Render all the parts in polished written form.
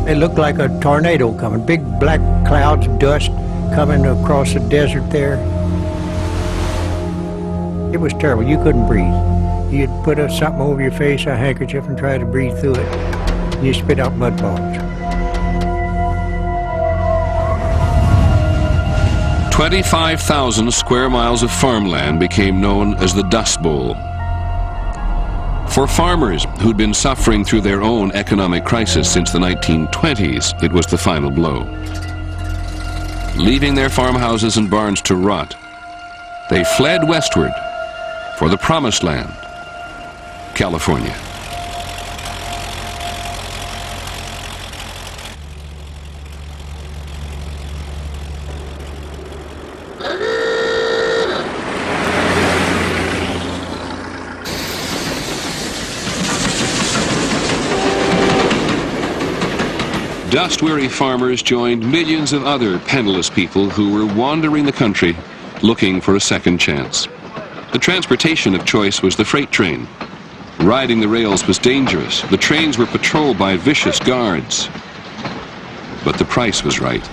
It looked like a tornado coming, big black clouds, dust coming across the desert there. It was terrible. You couldn't breathe. You'd put something over your face, a handkerchief, and try to breathe through it. You spit out mud balls. 25,000 square miles of farmland became known as the Dust Bowl. For farmers who'd been suffering through their own economic crisis since the 1920s, it was the final blow. Leaving their farmhouses and barns to rot, they fled westward for the Promised Land, California. Dust-weary farmers joined millions of other penniless people who were wandering the country looking for a second chance. The transportation of choice was the freight train. Riding the rails was dangerous. The trains were patrolled by vicious guards. But the price was right.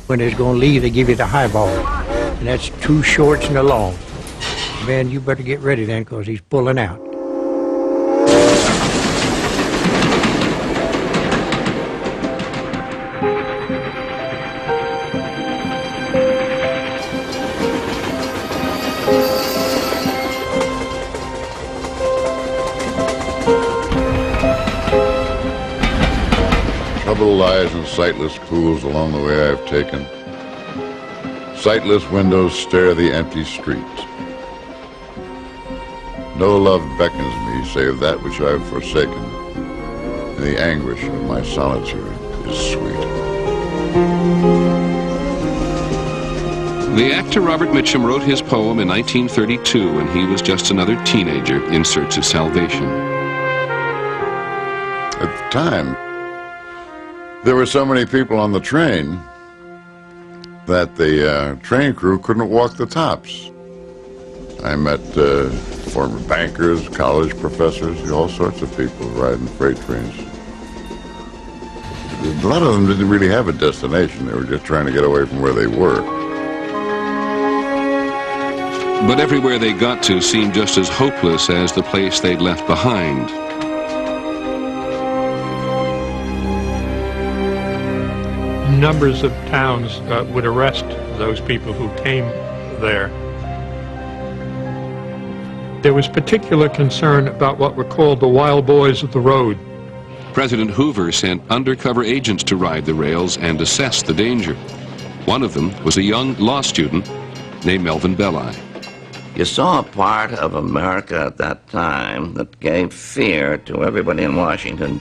When they're going to leave, they give you the highball. And that's 2 shorts and a long. Man, you better get ready then, because he's pulling out. Trouble lies in sightless pools along the way I've taken. Sightless windows stare the empty streets. No love beckons me save that which I've forsaken, and the anguish of my solitude is sweet. The actor Robert Mitchum wrote his poem in 1932 when he was just another teenager in search of salvation. At the time, there were so many people on the train that the train crew couldn't walk the tops. I met former bankers, college professors, all sorts of people riding freight trains. A lot of them didn't really have a destination. They were just trying to get away from where they were. But everywhere they got to seemed just as hopeless as the place they'd left behind. Numbers of towns would arrest those people who came there. There was particular concern about what were called the wild boys of the road. President Hoover sent undercover agents to ride the rails and assess the danger. One of them was a young law student named Melvin Belli. You saw a part of America at that time that gave fear to everybody in Washington.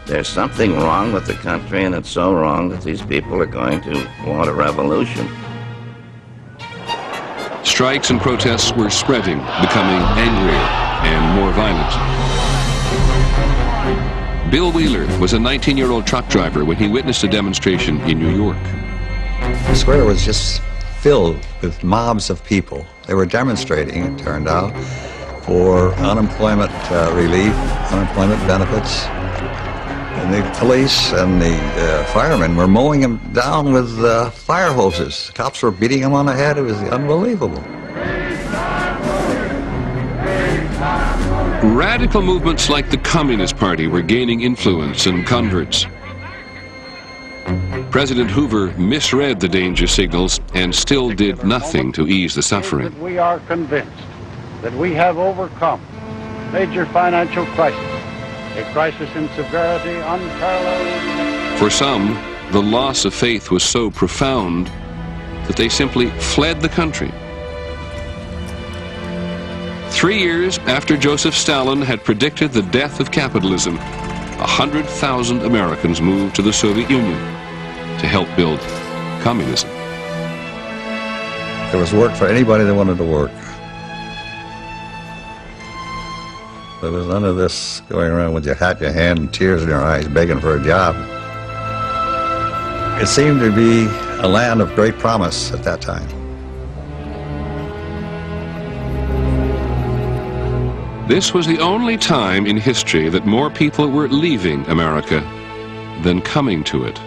There's something wrong with the country, and it's so wrong that these people are going to want a revolution. Strikes and protests were spreading, becoming angrier and more violent. Bill Wheeler was a 19-year-old truck driver when he witnessed a demonstration in New York. The square was just filled with mobs of people. They were demonstrating, it turned out, for unemployment relief, unemployment benefits. And the police and the firemen were mowing them down with fire hoses. The cops were beating them on the head. It was unbelievable. Radical movements like the Communist Party were gaining influence and converts. President Hoover misread the danger signals and still did nothing to ease the suffering. We are convinced that we have overcome major financial crisis. A crisis in severity unparalleled. For some, the loss of faith was so profound that they simply fled the country. 3 years after Joseph Stalin had predicted the death of capitalism, 100,000 Americans moved to the Soviet Union to help build communism. There was work for anybody that wanted to work. There was none of this going around with your hat in your hand and tears in your eyes begging for a job. It seemed to be a land of great promise at that time. This was the only time in history that more people were leaving America than coming to it.